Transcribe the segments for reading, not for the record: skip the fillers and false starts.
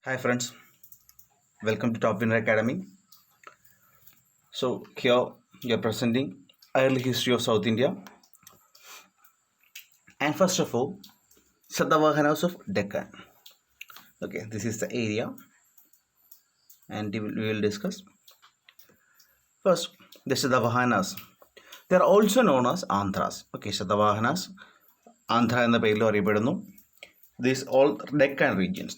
Hi friends, welcome to Top Winner Academy. So here we are presenting early history of South India, and first of all, Satavahanas of Deccan. Okay, this is the area, and we will discuss first the Satavahanas. They are also known as Andhras. Okay, Satavahanas, Andhra എന്ന പേരിൽ അറിയപ്പെടുന്നു. These all Deccan regions.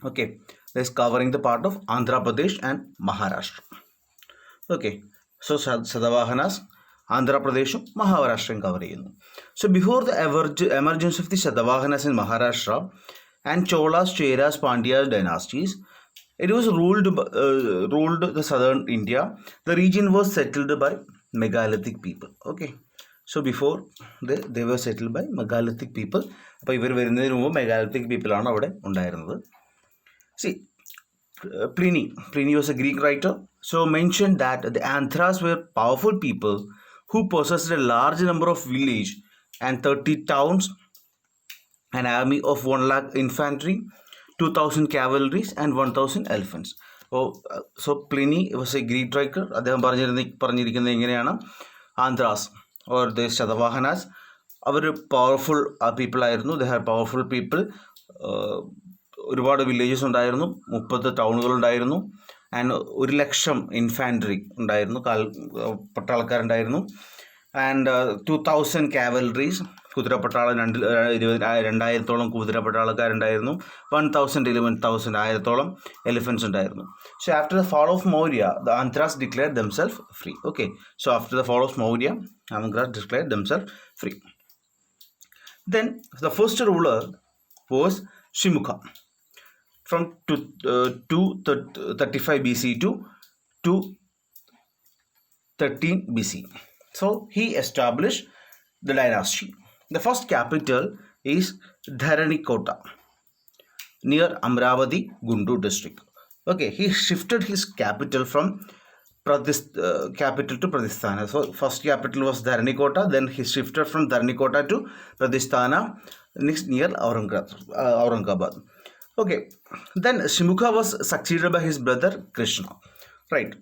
Okay, this covering the part of Andhra Pradesh and Maharashtra. Okay, so Satavahanas ആന്ധ്രാപ്രദേശും മഹാരാഷ്ട്രയും cover ചെയ്യുന്നു. So before the emergence of the Satavahanas in Maharashtra and Cholas, Cheras, Pandyas dynasties, it was ruled the southern India. The region was settled by megalithic people. Okay, so before they were settled by megalithic people. അപ്പോൾ ഇവർ വരുന്നതിന് മുമ്പ് megalithic പീപ്പിളാണ് അവിടെ ഉണ്ടായിരുന്നത്. See, Pliny was a Greek writer, so mentioned that the Andhras were powerful people who possessed a large number of villages and 30 towns, an army of 1 lakh infantry, 2,000 cavalry and 1,000 elephants. So Pliny was a Greek writer. അദ്ദേഹം പറഞ്ഞിരിക്കുന്നത് എങ്ങനെയാണ്, Andhras or the Satavahanas അവർ powerful people ആയിരുന്നു. They are powerful people. ഒരുപാട് villages ഉണ്ടായിരുന്നു, 30 ടൗണുകൾ ഉണ്ടായിരുന്നു, and 1,00,000 infantry ഉണ്ടായിരുന്നു, പട്ടാളക്കാരുണ്ടായിരുന്നു, ആൻഡ് 2,000 കാവലറീസ് കുതിരപ്പട്ടാളം, 2,000 കുതിരപ്പട്ടാളക്കാരുണ്ടായിരുന്നു, 1,000 എലിഫൻസ് ഉണ്ടായിരുന്നു. So after the fall of Maurya, the Andhras declared themselves free. Okay, so after the fall of Maurya, Andhras declared themselves free. Then the first ruler was Shimukha from 235 BC to 213 BC. So he established the dynasty. The first capital is Dharanikota near Amravati, Guntur district. Okay, he shifted his capital from capital to Pradisthana. So first capital was Dharanikota, then he shifted from Dharanikota to Pradisthana, next near Aurangabad. Okay, then Shimukha was succeeded by his brother Krishna, right?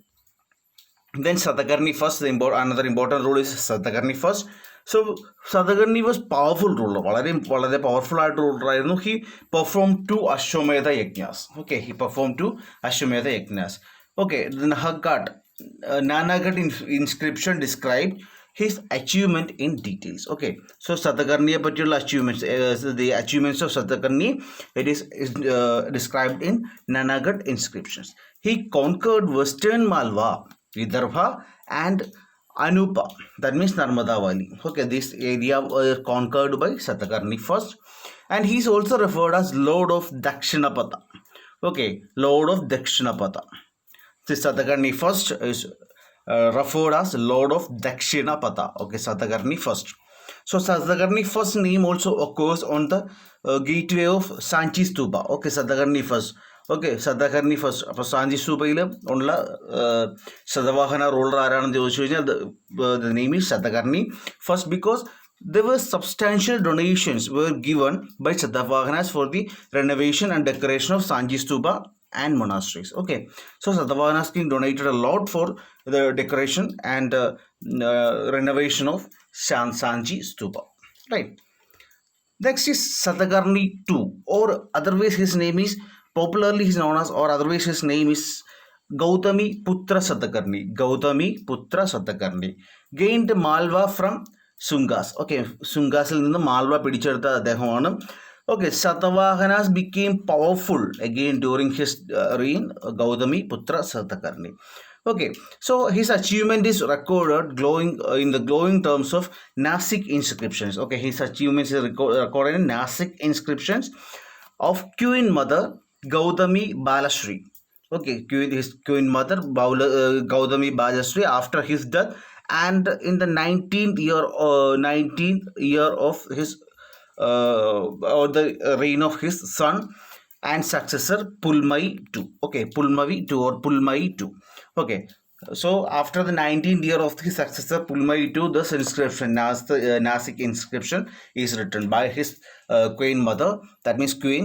Then Satakarni first, another important rule is Satakarni first. So Satakarni was powerful ruler, വളരെ powerful ആയിട്ട് ruler ആയിരുന്നു. He performed 2 Ashwamedha Yajnas. Okay, he performed 2 Ashwamedha Yajnas. Okay, the Nanagarh inscription described his achievement in details. Okay, so Satakarniye pattiyulla achievements, the achievements of Satakarni, it is described in Nanagarh inscriptions. He conquered western Malwa, Vidarbha and Anupa, that means Narmada Valley. Okay, this area was conquered by Satakarni first, and he is also referred as Lord of Dakshinapatha. Okay, Lord of Dakshinapatha. This Satakarni first is referred as Lord of Dakshinapatha. Okay, Satakarni first. So Satakarni first name also occurs on the gateway of Sanchi Stupa. Okay, Satakarni first. Okay, Satakarni first. അപ്പോൾ സാഞ്ചി സ്തൂപയിൽ ഉള്ള Satavahana ruler ആരാണെന്ന് ചോദിച്ചു കഴിഞ്ഞാൽ the name is Satakarni first, because there were substantial donations were given by Satavahanas for the renovation and decoration of Sanchi Stupa and monasteries. Okay, so Satavahanas king donated a lot for the decoration and renovation of Sanchi Stupa, right? Next is Satakarni II, or otherwise his name is, popularly is known as, or otherwise his name is Gautami Putra Satakarni. Gautami Putra Satakarni gained Malwa from Sungas. Okay, Sungasil നിന്ന് മാൽവ പിടിച്ചെടുത്ത അദ്ദേഹമാണ്. Okay, Satavahanas became powerful again during his reign, Gautami Putra Satakarni. Okay, so his achievement is recorded in the glowing terms of Nasic inscriptions. Okay, his achievements is recorded in Nasic inscriptions of Queen Mother Gautami Balashri. Okay, his Queen Mother Gautami Balashri after his death, and in the 19th year of his or the reign of his son and successor Pulmai II. Okay, Pulmavi II or Pulmai II. Okay, so after the 19th year of his successor Pulmai II, this inscription, Nasic inscription, is written by his Queen Mother, that means Queen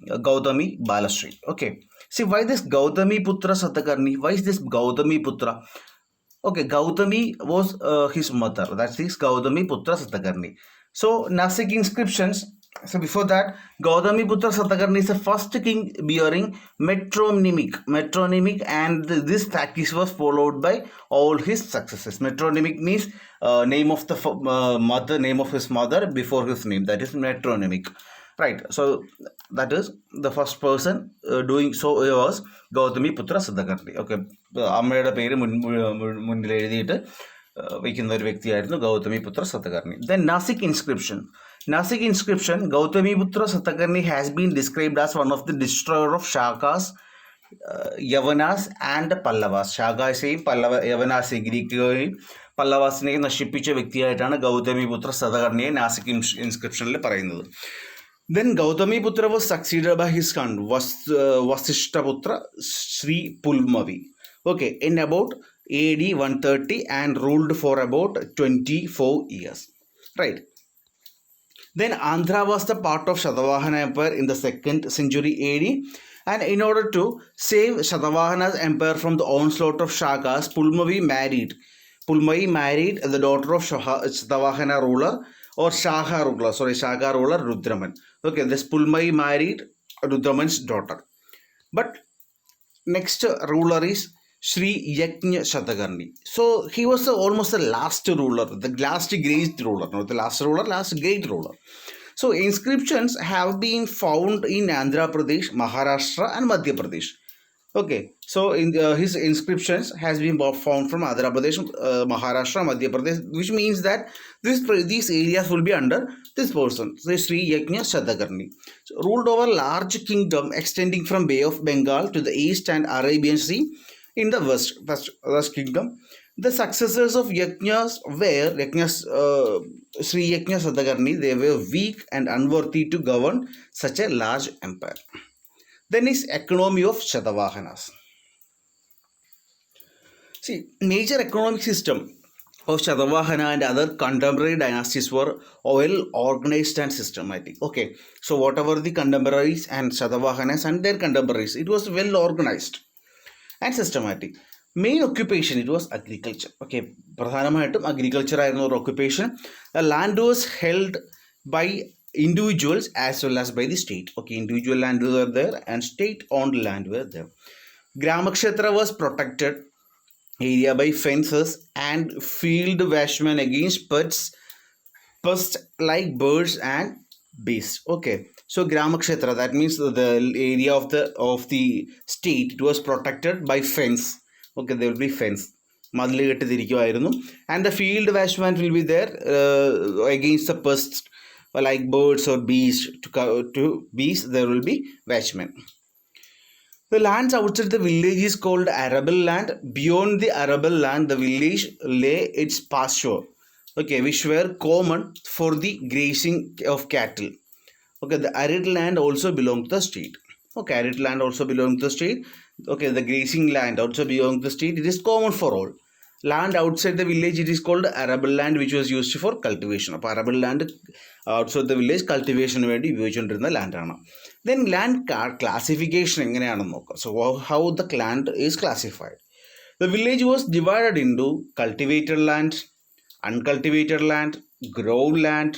Gautami Balasri. Okay. See, why this Gautami Putra Satakarni? Why is this Gautami Putra? Okay, Gautami was his mother. That's this Gautami Putra Satakarni. So, Nasik inscriptions. So, before that, Gautami Putra Satakarni is the first king bearing metronymic, and this practice was followed by all his successors. Metronymic means name of the mother, name of his mother before his name. That is metronymic. Right. So, that is the first person doing so was Gautami Putra Satakarni. Okay. അമ്മയുടെ പേര് മുന്നിൽ എഴുതിയിട്ട് വയ്ക്കുന്ന ഒരു വ്യക്തിയായിരുന്നു Gautamiputra Satakarni. Then Nasik inscription. Nasik inscription, Gautamiputra Satakarni has been described as one of the destroyer of Shakas, Yavanas and Pallavas. Shakaseയും യവനാസെയും ഗ്രീക്കുകളെയും പല്ലവാസിനെയും നശിപ്പിച്ച വ്യക്തിയായിട്ടാണ് ഗൗതമിപുത്ര സതകർണിയെ നാസിക് ഇൻസ്ക്രിപ്ഷനിൽ പറയുന്നത്. Then Gautamiputra was succeeded by his son Vasishtaputra Sri Pulmavi. Okay, in about AD 130 and ruled for about 24 years. Right. Then Andhra was the part of Shatavahana Empire in the 2nd century AD, and in order to save Shatavahana's empire from the onslaught of Shakas, Pulmavi married the daughter of Shatavahana ruler or Shaka ruler Rudraman. Okay, this Pulmavi married Rudraman's daughter. But next ruler is Sri Yajna Satakarni. So he was almost the last ruler, the last great ruler, not the last ruler, last great ruler. So inscriptions have been found in Andhra Pradesh, Maharashtra and Madhya Pradesh. Okay, so in his inscriptions has been found from Andhra Pradesh, Maharashtra, Madhya Pradesh, which means that these areas will be under this person, so Sri Yajna Satakarni. So, ruled over large kingdom extending from Bay of Bengal to the east and Arabian Sea in the west kingdom. The successors of Yajnas were Sri Yajna Satakarni. They were weak and unworthy to govern such a large empire. Then is economy of Shatavahanas. See, major economic system of Shatavahana and other contemporary dynasties were well organized and systematic. Okay, so whatever the contemporaries and Shatavahanas and their contemporaries, it was well organized and systematic. Main occupation, it was agriculture. Okay, പ്രധാനമായിട്ടും agriculture ആയിരുന്നു ഒരു occupation. Land was held by individuals as well as by the state. Okay, individual land were there and state owned land were there. Gramakshetra was protected area by fences and field watchmen against pests like birds and beasts. Okay, so Gramakshetra, that means the area of the state, it was protected by fence. Okay, there will be fence. മതിൽ കെട്ടിരിക്കുമായിരുന്നു. And the field watchman will be there against the pests like birds or bees. To bees there will be watchmen. The lands outside the village is called arable land. Beyond the arable land, the village lay its pasture, okay, which were common for the grazing of cattle. Okay, the arid land also belonged to the state. Okay, arid land also belonged to the state. Okay, the grazing land also belonged to the state. It is common for all. Land outside the village, it is called arable land, which was used for cultivation. അപ്പോൾ arable land outside the village cultivation വേണ്ടി ഉപയോഗിച്ചുകൊണ്ടിരുന്ന ലാൻഡാണ്. Then land classification എങ്ങനെയാണെന്ന് നോക്കാം. So how the land is classified. The village was divided into cultivated land, uncultivated land, ground land,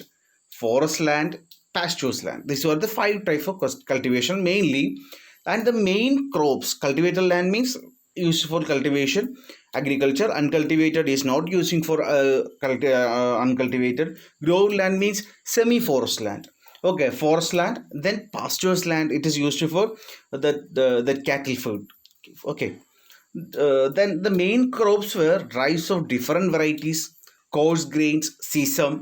forest land, pastures land. These were the 5 types of cultivation mainly. And the main crops, cultivated land means used for cultivation, agriculture. Uncultivated is not using for uncultivated. Ground land means semi-forest land. Okay, forest land. Then pastures land, it is used for the cattle food. Okay, then the main crops were rice of different varieties, coarse grains, sesame,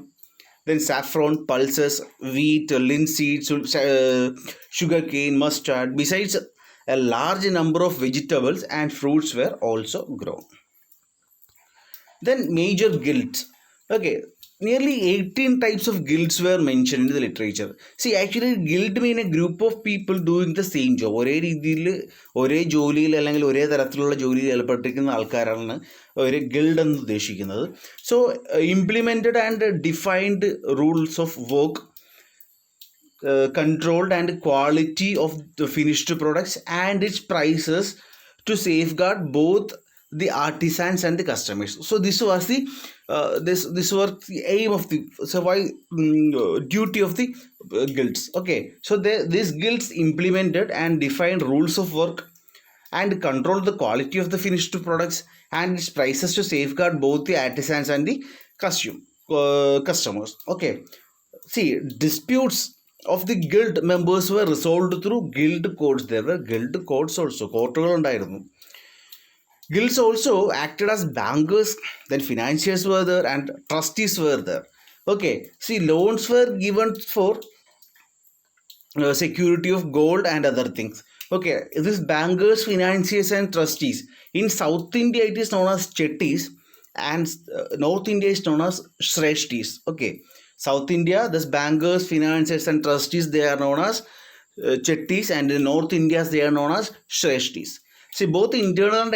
then saffron, pulses, wheat, linseed, sugarcane, mustard. Besides, a large number of vegetables and fruits were also grown. Then major guilds. Okay, nearly 18 types of guilds were mentioned in the literature. See, actually guild mean a group of people doing the same job. ഒരേ രീതിയിൽ ഒരേ ജോലിയിൽ അല്ലെങ്കിൽ ഒരേ തരത്തിലുള്ള ജോലിയിൽ ഏർപ്പെട്ടിരിക്കുന്ന ആൾക്കാരാണ് ഒരു ഗിൽഡ് എന്ന് ഉദ്ദേശിക്കുന്നത്. So implemented and defined rules of work controlled and quality of the finished products and its prices to safeguard both the artisans and the customers. So this was the this was the aim of the duty of the guilds. Okay, so these guilds implemented and defined rules of work and control the quality of the finished products and its prices to safeguard both the artisans and the customers. Okay, see, disputes of the guild members were resolved through guild codes. There were guild codes also. കോർട്ടുകൾ ഉണ്ടായിരുന്നു. Guilds also acted as bankers, then financiers were there and trustees were there. Okay, see, loans were given for security of gold and other things. Okay, this bankers, financiers and trustees. In South India it is known as chettis and North India is known as shreshtis. Okay, South India, this bankers, financiers and trustees, they are known as chettis, and in North India they are known as shreshtis. See, both internal and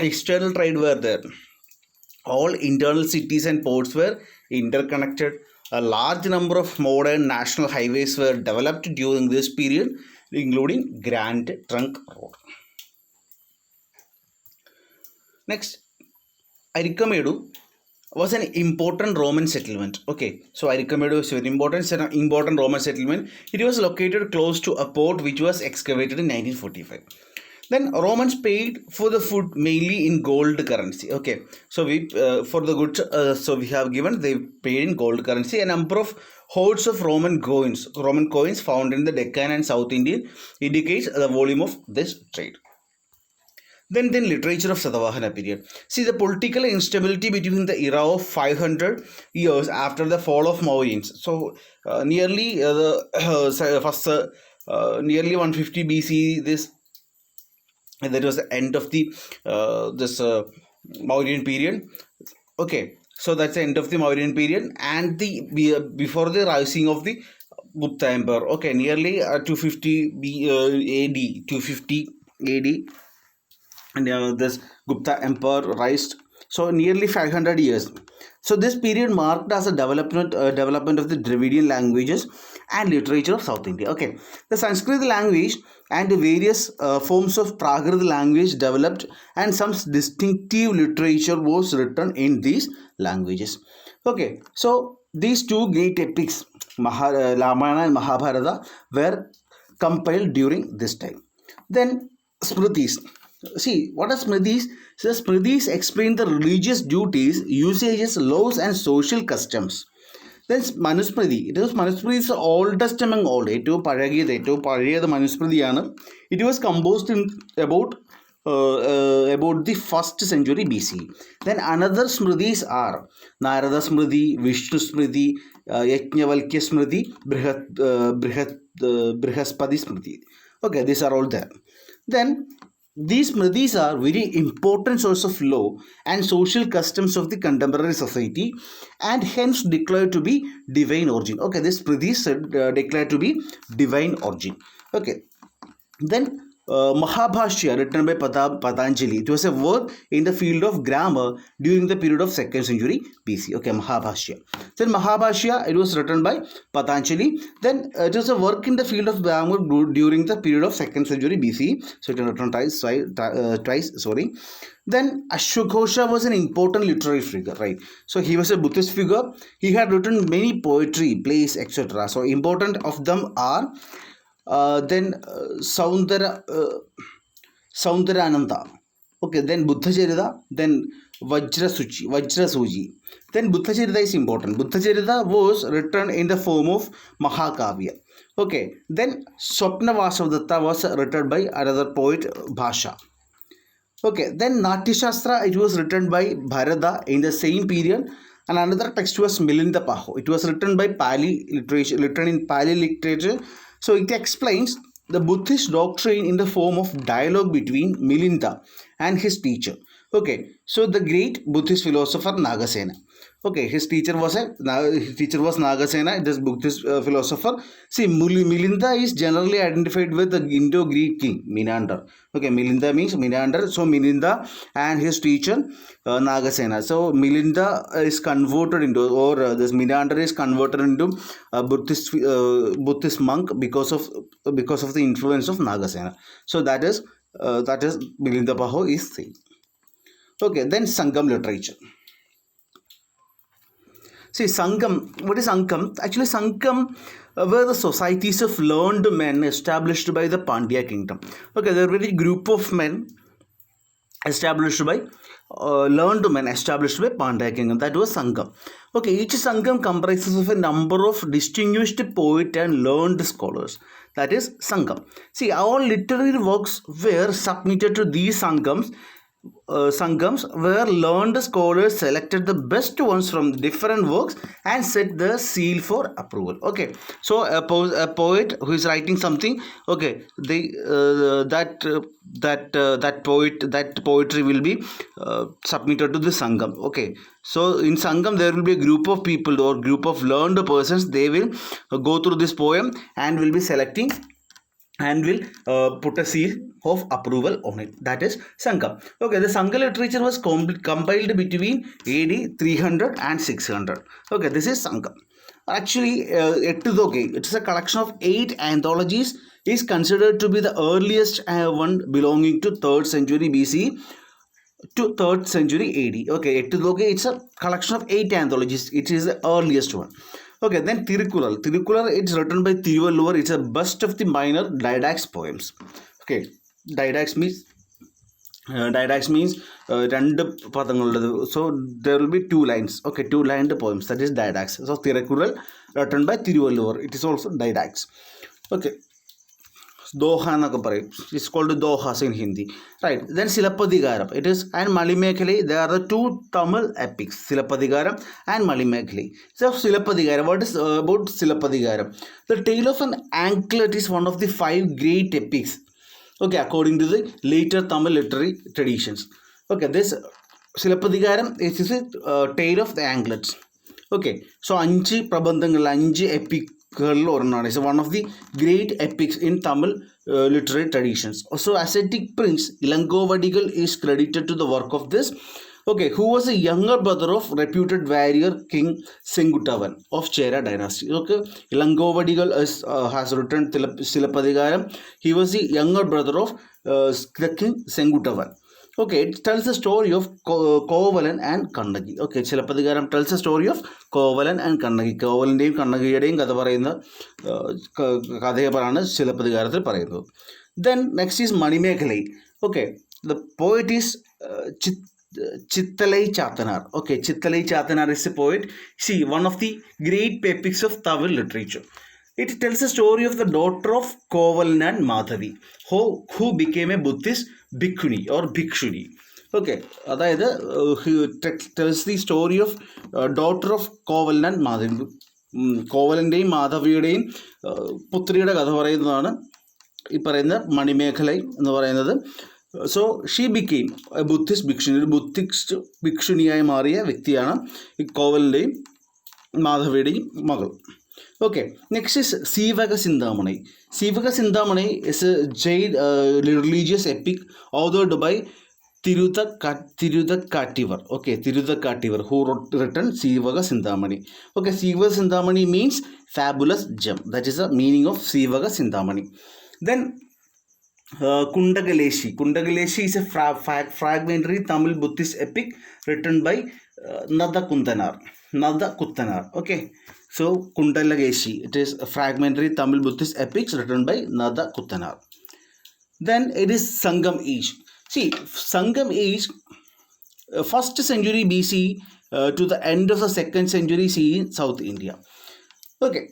external trade were there. All internal cities and ports were interconnected. A large number of modern national highways were developed during this period, including Grand Trunk Road. Next, Arikamedu was an important Roman settlement. Okay, so Arikamedu is very important Roman settlement. It was located close to a port which was excavated in 1945. Then Romans paid for the food mainly in gold currency. Okay, so we for the goods, so we have given they paid in gold currency. A number of hoards of Roman coins found in the Deccan and South India indicates the volume of this trade. Then literature of Satavahana period. See, the political instability between the era of 500 years after the fall of Mauryans. So nearly nearly 150 BC, that was the end of the Mauryan period. Okay, so that's the end of the Mauryan period and the before the rising of the Gupta Empire. Okay, nearly 250 AD, 250 AD, and this Gupta Empire rised. So nearly 500 years. So this period marked as a development of the Dravidian languages and literature of South India. Okay, the Sanskrit language and the various forms of Prakrit language developed, and some distinctive literature was written in these languages. Okay, so these two great epics, Ramayana and Mahabharata, were compiled during this time. Then Smritis. See, what are Smritis? So Smritis explain the religious duties, usages, laws and social customs. Then Manusmriti. Manusmriti is the oldest among all. ഏറ്റവും പഴയത് മനുസ്മൃതിയാണ്. It was composed in about the 1st century BC. Then another Smritis are Narada Smriti, Vishnu Smriti, Yajnavalkya Smriti, Brihaspati Smriti. Okay, these are all there. Then these Smritis are very important source of law and social customs of the contemporary society, and hence declared to be divine origin. Okay, this Smritis declared to be divine origin. Okay, then Mahabhashya, written by Patanjali. It was a work in the field of grammar during the period of 2nd century BC. Okay, Mahabhashya. Then Mahabhashya, it was written by Patanjali. Then it was a work in the field of grammar during the period of 2nd century BC. So it was written twice. Then Ashwagosha was an important literary figure, right? So he was a Buddhist figure. He had written many poetry, plays, etc. So important of them are then Saundarananda. Okay, then Buddhacharita, then Vajrasuji. Then Buddhacharita is important. Buddhacharita was written in the form of Mahakavya. Okay, then Swapnavasavadatta was written by another poet, Bhasha. Okay, then Natyashastra, it was written by Bharata in the same period, and another text was Milinda Paho. It was written by Pali literature, written in Pali literature. So it explains the Buddhist doctrine in the form of dialogue between Milinda and his teacher. Okay, so the great Buddhist philosopher Nagasena. Okay, his teacher was Nagasena, this Buddhist philosopher. See, Milinda is generally identified with the Indo-Greek king Menander. Okay, Milinda means Menander. So Milinda and his teacher Nagasena. So Milinda is converted into, or this Menander is converted into a Buddhist monk because of the influence of Nagasena. So that is Milinda Paho is saying. Okay, then Sangam literature. See, Sangam, what is Sangam? Actually, Sangam were the societies of learned men established by the Pandya kingdom. Okay, there were a group of men established by learned men established by Pandya kingdom. That was Sangam. Okay, each Sangam comprises of a number of distinguished poet and learned scholars. That is Sangam. See, all literary works were submitted to these Sangams. Sangams where learned scholars selected the best ones from different works and set the seal for approval. Okay, so a poet who is writing something, okay, that poetry will be submitted to the Sangam. Okay, so in Sangam there will be a group of people or group of learned persons. They will go through this poem and will be selecting and will put a seal of approval on it. That is Sangam. Okay, the Sangha literature was compiled between AD 300 and 600. Okay, this is Sangam. Actually, it is a collection of 8 anthologies. Is considered to be the earliest one belonging to 3rd century BC to 3rd century AD. Okay, it's a collection of 8 anthologies. It is the earliest one. Okay, then Tirukural. Tirukural, it's written by Tiruvalluvar. It's a bust of the minor Didax poems. Okay, Didax means രണ്ട് പദങ്ങളുള്ളത്. So there will be 2 lines. Okay, 2 lined poems. That is Didax. So Tirukural written by Tiruvalluvar. It is also Didax. Okay. Doha എന്നൊക്കെ പറയും. It's called Dohas in Hindi. Right. Then Silappadigaram. It is, and Malimekhali. There are the 2 Tamil epics, Silappadigaram and Malimekhali. So Silappadigaram. What is about Silappadigaram? The Tale of an Anklet is one of the 5 great epics. Okay, according to the later Tamil literary traditions. Okay, this Silappadigaram is a tale of the anklets. Okay, so 5 പ്രബന്ധങ്ങൾ 5 epic is one of the great epics in Tamil literary traditions. Also, ascetic prince Ilangovadigal is credited to the work of this. Okay, who was a younger brother of reputed warrior King Senguttavan of Chera dynasty. Okay, Ilangovadigal has written Silappadigaram. He was the younger brother of the King Senguttavan. Okay, it tells the story of Kovalan and Kannagi. Okay, Silappadigaram tells the story of Kovalan and Kannagi. Kovalindeയും കണ്ണകിയുടെയും കഥ പറയുന്ന കഥയാണ് Silappadigaramത്തിൽ പറയുന്നത്. Then next is Manimekhalai. Okay, the poet is Chittalai Chatanar. Okay, Chittalai Chatanar is a poet. See, one of the great epics of Tamil literature. It tells the story of the daughter of Kovalan and Madhavi, who became a Buddhist bhikkhuni or bhikshuni. Okay, അതായത് he tells the story of daughter of Kovalan and Madhavi. കോവലൻ്റെയും മാധവിയുടെയും പുത്രിയുടെ കഥ പറയുന്നതാണ് ഈ പറയുന്ന മണിമേഖലൈ എന്ന് പറയുന്നത്. So she became a Buddhist bhikshuni, ഒരു Buddhist ഭിക്ഷുണിയായി മാറിയ വ്യക്തിയാണ് ഈ കോവലിൻ്റെയും മാധവിയുടെയും മകൾ. Okay, next is Sivaka Sindhamani. Sivaka Sindhamani is a Jain religious epic authored by Tirudakattivar. Okay, Tirudakattivar, who written Sivaka Sindhamani. Okay, Sivaka Sindhamani means fabulous gem. That is the meaning of Sivaka Sindhamani. Then Kundagaleshi. Kundagaleshi is a fragmentary Tamil Buddhist epic written by Nada Kuttanar. Okay, so Kundalagashi, it is a fragmentary Tamil Buddhist epics written by Nada Kuttanar. Then it is Sangam age. See, Sangam age, 1st century BC to the end of the 2nd century CE in South India. Okay,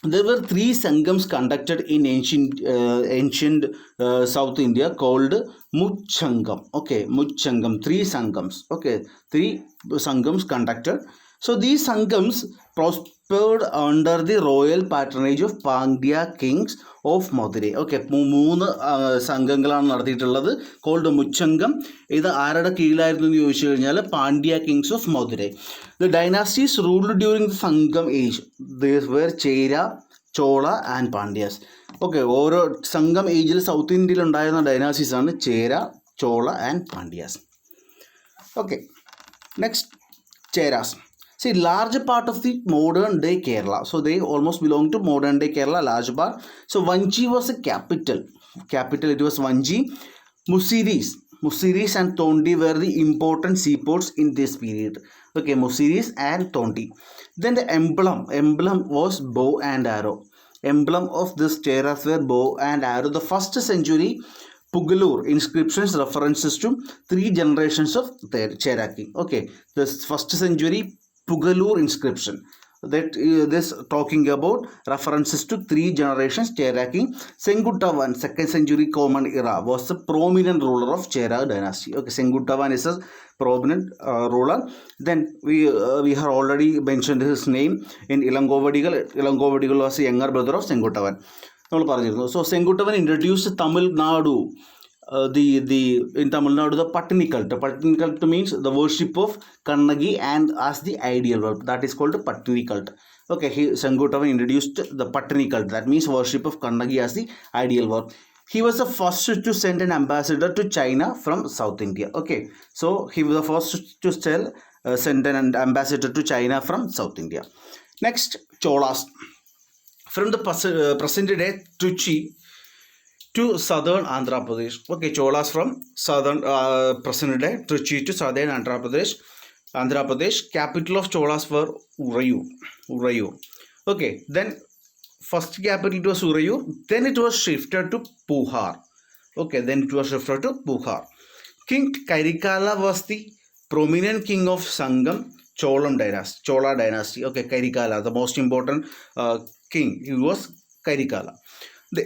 there were 3 Sangams conducted in ancient South India called Muchangam. Okay, Muchangam, 3 Sangams. Okay, 3 Sangams conducted. So these Sangams prospered under the royal patronage of Pandya kings of Madurai. Okay, മൂന്ന് സംഘങ്ങളാണ് നടത്തിയിട്ടുള്ളത്. Called Muchangam. ഇത് ആരുടെ കീഴിലായിരുന്നു എന്ന് ചോദിച്ചു കഴിഞ്ഞാൽ Pandya kings of Madurai. The dynasties ruled during the Sangam age. These were Chera, Chola and Pandyas. Okay, ഓരോ സംഘം ഏജിൽ സൗത്ത് ഇന്ത്യയിൽ ഉണ്ടായിരുന്ന ഡൈനാസ്റ്റീസ് ആണ് Chera, Chola and Pandyas. Okay, next Cheras. See, large part of the modern day Kerala. So they almost belong to modern day Kerala, large part. So Vanchi was a capital. It was Vanchi. Mussiris and Tondi were the important seaports in this period. Okay, Mussiris and Tondi. Then the emblem was bow and arrow. Emblem of this Cheras were bow and arrow. The first century Pugalur inscriptions references to 3 generations of Cherokee. Okay, the first century Pugalur inscription that this talking about references to 3 generations Cherokee. Senguttavan, 2nd century Common Era, was a prominent ruler of Chera dynasty. Okay, Senguttavan is a prominent ruler. Then we have already mentioned his name in Ilangovadigal. Ilangovadigal was a younger brother of Senguttavan. So Senguttavan introduced Tamil Nadu. In Tamil Nadu, the Patni cult. The Patni cult means the worship of Kannagi and as the ideal world. That is called the Patni cult. Okay, Senguttavan introduced the Patni cult. That means worship of Kannagi as the ideal world. He was the first to send an ambassador to China from South India. Okay, so he was the first to send an ambassador to China from South India. Next, Cholas. From the present day Trichy to southern Andhra Pradesh. Okay, Cholas from southern present day Trichy to southern Andhra Pradesh. Capital of Cholas were Urayu. Okay, then first capital was Urayu. Then it was shifted to Puhar. Okay, then it was shifted to Puhar. King Karikala was the prominent king of Sangam Chola dynasty. Okay, Karikala, the most important king. He was Karikala. The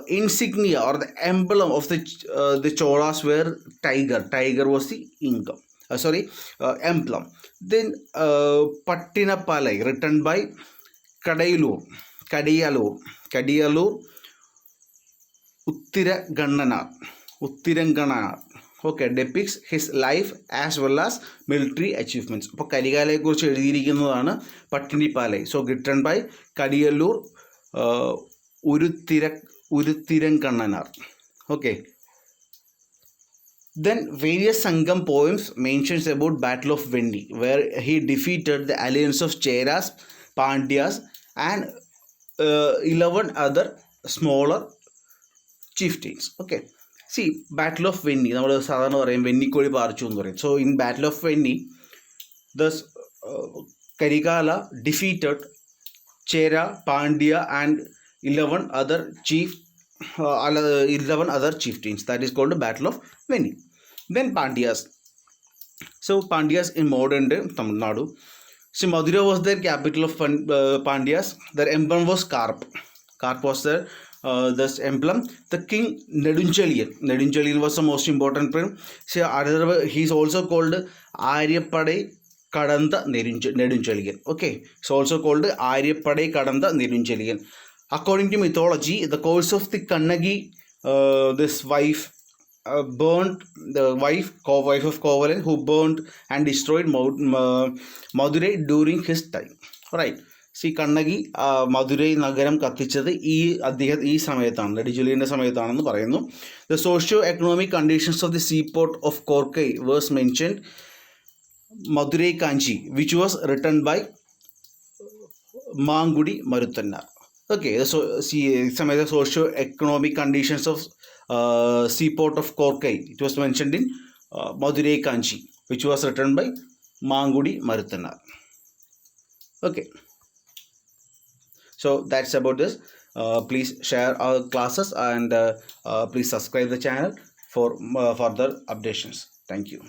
insignia or the emblem of the Cholas were tiger. Tiger was the emblem. Then Pattinapalai, written by Kadiyalur Uttiragannanar. Okay, depicts his life as well as military achievements. അപ്പോൾ കരികാലയെക്കുറിച്ച് എഴുതിയിരിക്കുന്നതാണ് Pattinappalai. So written by Kadiyalur Uruthiragannanar. Okay. Then various Sangam poems mentions about Battle of Venni, where he defeated the alliance of Cheras, Pandyas and 11 other smaller chieftains. Okay. See, Battle of Venni. നമ്മൾ സാധാരണ പറയും വെന്നിക്കോഴി പാറിച്ചു എന്ന് പറയും. So in Battle of Venni, thus Karikala defeated Chera, Pandya and 11 other chieftains. That is called the Battle of Venni. Then Pandyas. So Pandyas in modern day Tamil Nadu. So Madurai was their capital of Pandyas. Their emblem was carp. Carp was their this emblem. The king Nedunchalian was the most important prince. So he is also called Aryapadai Kadanda Nedunchalian. Okay, so also called Aryapadai Kadanda Nedunchalian. According to mythology, the course of the Kannagi, this wife burnt, the wife of Kovalan, who burned and destroyed Madurai during his time. Right. See, Kannagi Madurai നഗരം കത്തിച്ചത് ഈ സമയത്താണ്, നെടുഞ്ചൊലിയുടെ സമയത്താണെന്ന് പറയുന്നു. The socio-economic conditions of the seaport of Korkai was mentioned. Madurai Kanchi, which was written by Mangudi Maruthannar. Okay, so see some of the socio-economic conditions of seaport of Korkai. It was mentioned in Madurai Kanchi, which was written by Mangudi Maruthannar. Okay, so that's about this. Please share our classes and please subscribe the channel for further updates. Thank you.